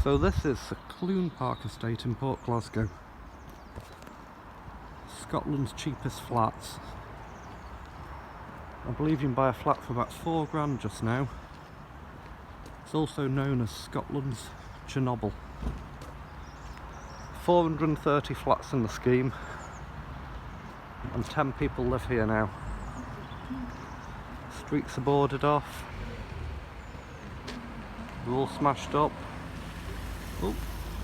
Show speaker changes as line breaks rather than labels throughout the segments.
So this is the Clune Park estate in Port Glasgow. Scotland's cheapest flats. I believe you can buy a flat for about £4 just now. It's also known as Scotland's Chernobyl. 430 flats in the scheme, and 10 people live here now. Streets are boarded off. They're all smashed up. Oh,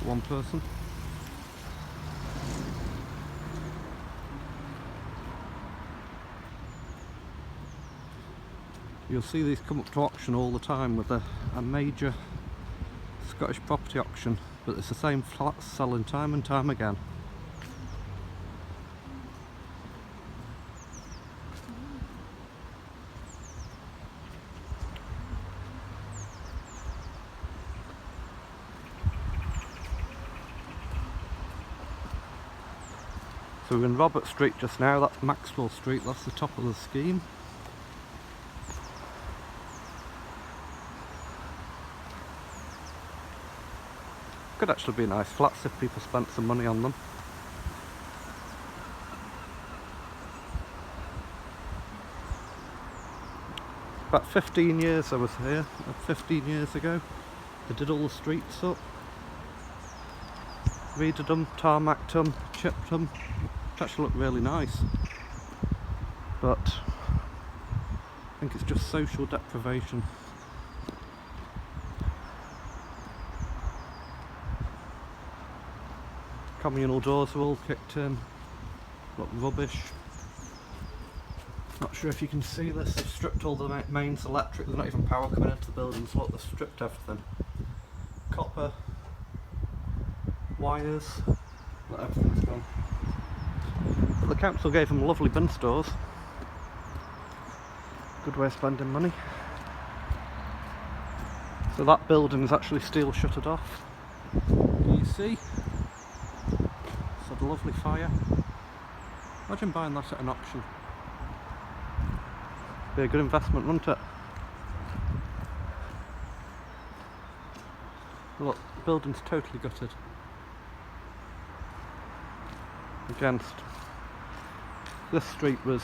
one person. You'll see these come up to auction all the time with a major Scottish property auction, but it's the same flats selling time and time again. So we're in Robert Street just now. That's Maxwell Street, that's the top of the scheme. Could actually be nice flats if people spent some money on them. About 15 years I was here, 15 years ago. They did all the streets up, redid them, tarmacked them, chipped them. It actually looked really nice. But I think it's just social deprivation. Communal doors are all kicked in. Look, rubbish. Not sure if you can see this. They've stripped all the mains electric. There's not even power coming into the buildings. Look, they've stripped everything. Copper, wires, look, everything's gone. But the council gave them lovely bin stores. Good way of spending money. So that building is actually steel shuttered off. Can you see? A lovely fire. Imagine buying that at an auction. Be a good investment, wouldn't it? Look, the building's totally gutted. Against this street was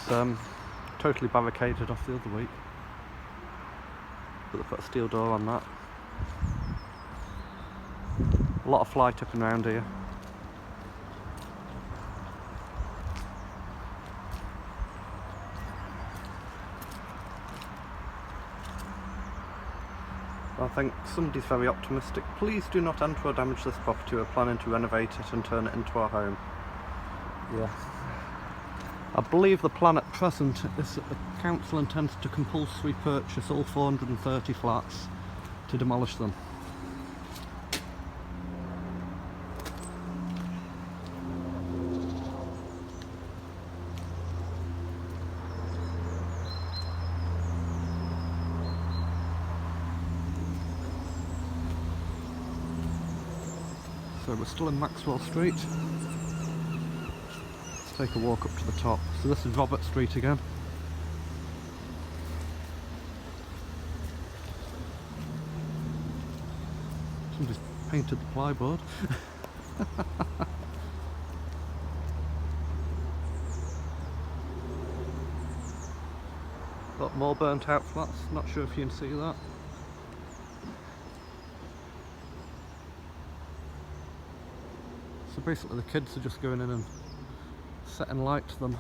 totally barricaded off the other week, but they put a steel door on that. A lot of fly tipping around here. I think somebody's very optimistic. Please do not enter or damage this property. We're planning to renovate it and turn it into our home. Yeah. I believe the plan at present is that the council intends to compulsorily purchase all 430 flats to demolish them. So we're still in Maxwell Street. Let's take a walk up to the top. So this is Robert Street again. Somebody's painted the plyboard. Got more burnt out flats, not sure if you can see that. So basically the kids are just going in and setting light to them.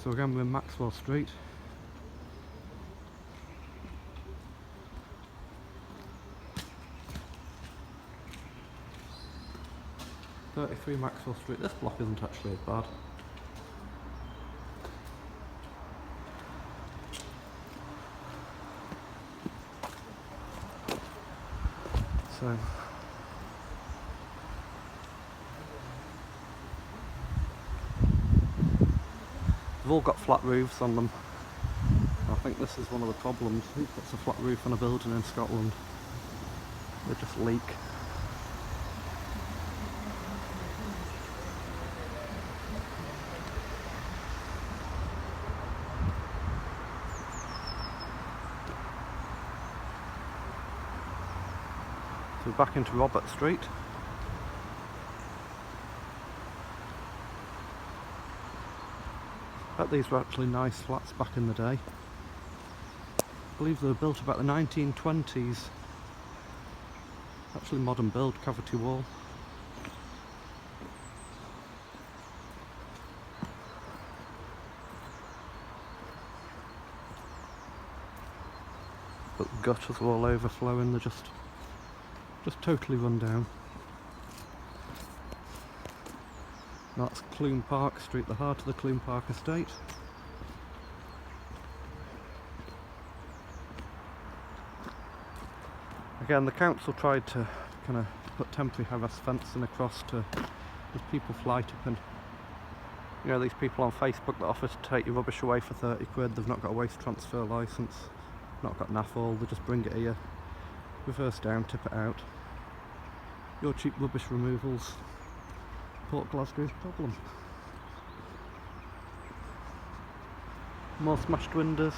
So again we're in Maxwell Street. (33) Maxwell Street. This block isn't actually as bad. So they've all got flat roofs on them. I think this is one of the problems. Who puts a flat roof on a building in Scotland? They just leak. So back into Robert Street. I bet these were actually nice flats back in the day. I believe they were built about the 1920s. Actually modern build, cavity wall. But the gutters are all overflowing, they're just totally run down. And that's Clune Park Street, the heart of the Clune Park estate. Again, the council tried to kind of put temporary harass fencing across to as people flight up, and you know, these people on Facebook that offer to take your rubbish away for 30 quid, they've not got a waste transfer licence, not got NAFL, they just bring it here, reverse down, tip it out. Your cheap rubbish removals, Port Glasgow's problem. More smashed windows.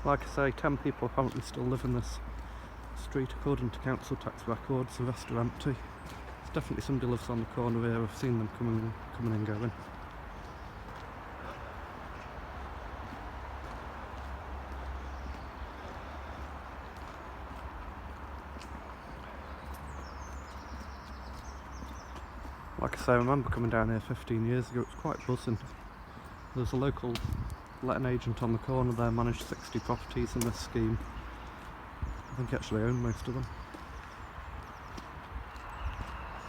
Like I say, 10 people apparently still live in this street according to council tax records, the rest are empty. There's definitely somebody lives on the corner here, I've seen them coming and going. Like I say, I remember coming down here 15 years ago, it was quite buzzing. There's a local letting agent on the corner there, managed 60 properties in this scheme. I think he actually owned most of them.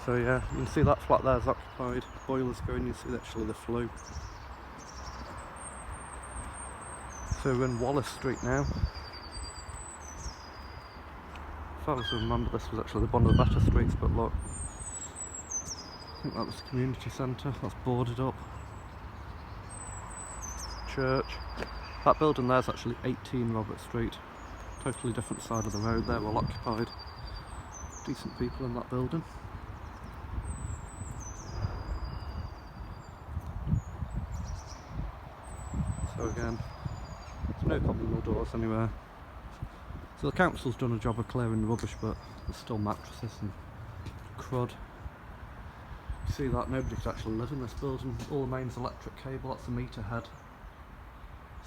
So yeah, you can see that flat there is occupied, boilers going, you see actually the flue. So we're in Wallace Street now. As far as I remember, this was actually one of the better streets, but look, I think that was the community centre, that's boarded up. Church. That building there's actually 18 Robert Street. Totally different side of the road there, well occupied. Decent people in that building. So again, there's no communal doors anywhere. So the council's done a job of clearing the rubbish, but there's still mattresses and crud. You see that, nobody could actually live in this building. All the mains electric cable, that's the meter head.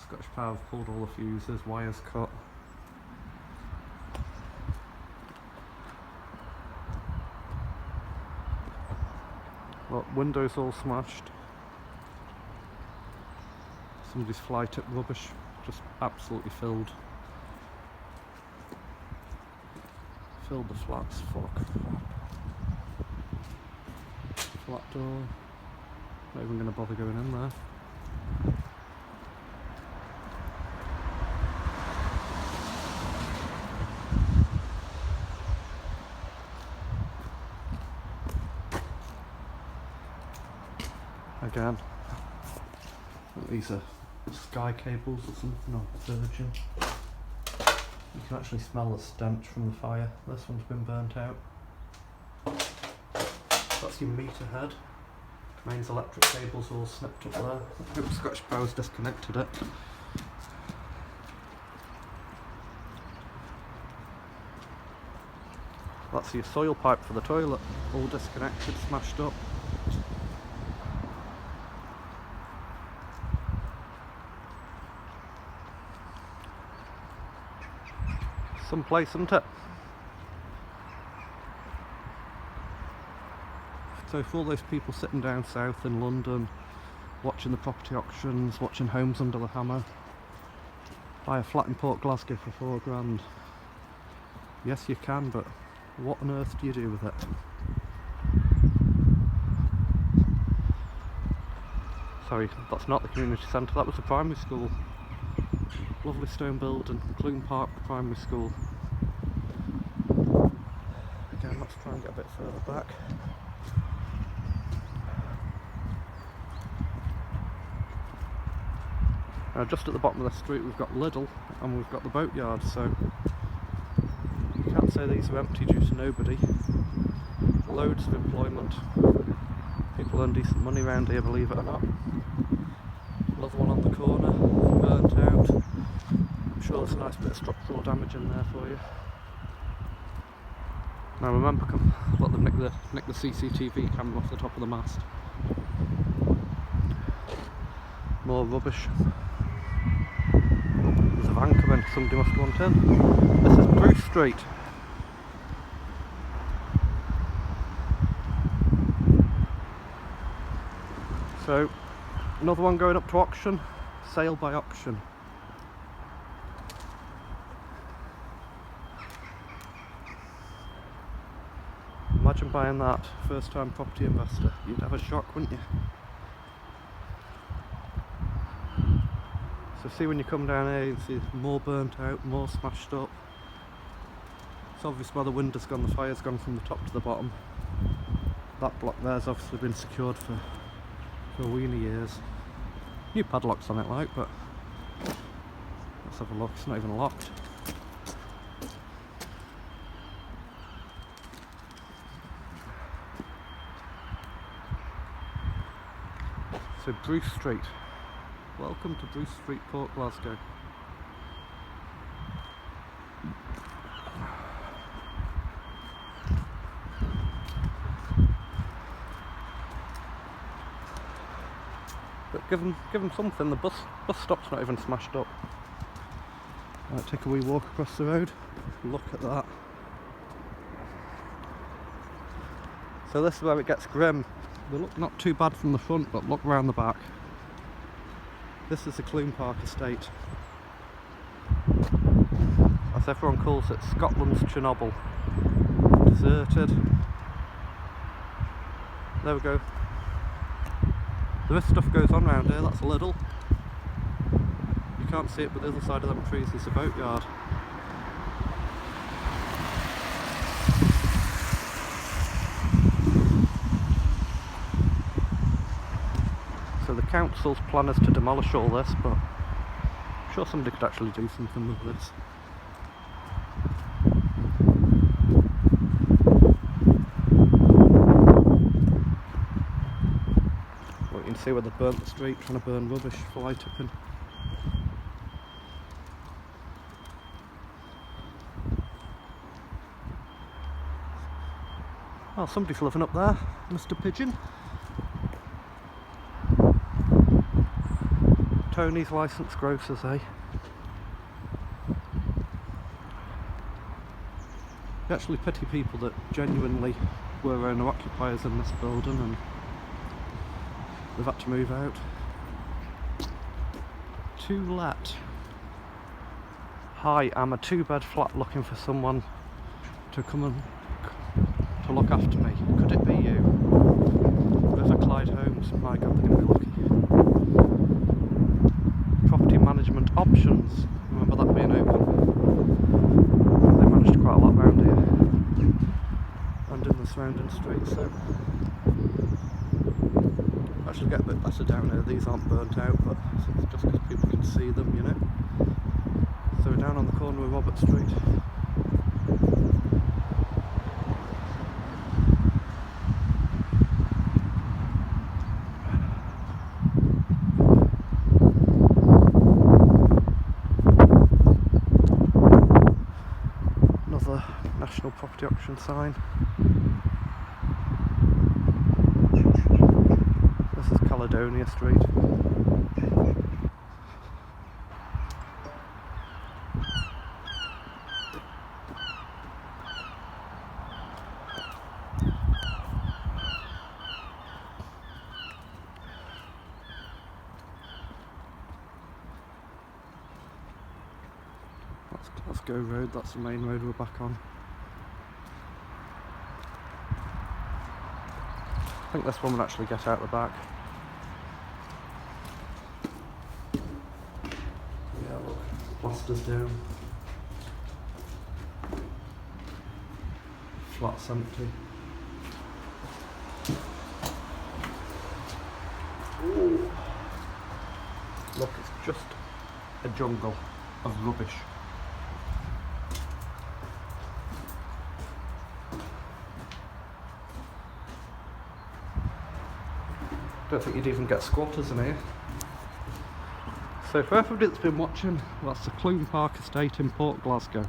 Scottish Power have pulled all the fuses, wires cut. Look, windows all smashed. Somebody's fly tip rubbish just absolutely filled the flats, fuck. Flat door. Not even going to bother going in there. Again, these are sky cables or something, or Virgin. You can actually smell the stench from the fire. This one's been burnt out. That's your meter head. Mains electric cables all snipped up there. I hope Scottish Power's disconnected it. That's your soil pipe for the toilet, all disconnected, smashed up. Someplace, isn't it? So for all those people sitting down south in London, watching the property auctions, watching homes under the hammer, buy a flat in Port Glasgow for £4 grand. Yes you can, but what on earth do you do with it? Sorry, that's not the community centre, that was the primary school. Lovely stone building, Clune Park Primary School. Again, let's try and get a bit further back. Just at the bottom of the street we've got Lidl and we've got the boatyard, so you can't say these are empty due to nobody. Loads of employment. People earn decent money around here, believe it or not. Another one on the corner, burnt out. I'm sure there's a nice bit of structural damage in there for you. Now remember, look, they've nicked the CCTV camera off the top of the mast. More rubbish. There's a van coming, somebody must want in. This is Bruce Street. So, another one going up to auction, sale by auction. Imagine buying that, first time property investor. You'd have a shock, wouldn't you? So see, when you come down here, you see more burnt out, more smashed up. It's obvious where the wind has gone, the fire's gone from the top to the bottom. That block there's obviously been secured for a weenie years. New padlocks on it, like, but let's have a look, it's not even locked. So Bruce Street. Welcome to Bruce Street, Port Glasgow. But give them something. The bus stop's not even smashed up. Right, take a wee walk across the road. Look at that. So this is where it gets grim. They look not too bad from the front, but look round the back. This is the Clune Park estate. As everyone calls it, Scotland's Chernobyl. Deserted. There we go. There is stuff goes on around here, that's a little. You can't see it, but the other side of them trees is a boatyard. So the council's plan is to demolish all this, but I'm sure somebody could actually do something with this. Well, you can see where they burnt the street, trying to burn rubbish, fly tipping. Well, somebody's living up there, Mr. Pigeon. Tony's licensed grocers, eh? You actually pity people that genuinely were owner-occupiers in this building and they've had to move out. To let. Hi, I'm a 2-bed flat looking for someone to come and to look after me. Could it be you? River Clyde Homes, my God, they're going to be lucky. Property management options, remember that being open. They managed quite a lot around here and in the surrounding streets, so actually get a bit better down here. These aren't burnt out, but it's just because people can see them, you know. So we're down on the corner of Robert Street. National property auction sign. This is Caledonia Street. That's Glasgow Road, that's the main road we're back on. I think this one would actually get out the back. Yeah, look, plaster's down. Flat's empty. Ooh. Look, it's just a jungle of rubbish. I don't think you'd even get squatters in here. So for everybody that's been watching, that's the Clune Park estate in Port Glasgow,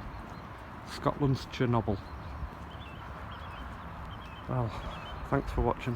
Scotland's Chernobyl. Well, thanks for watching.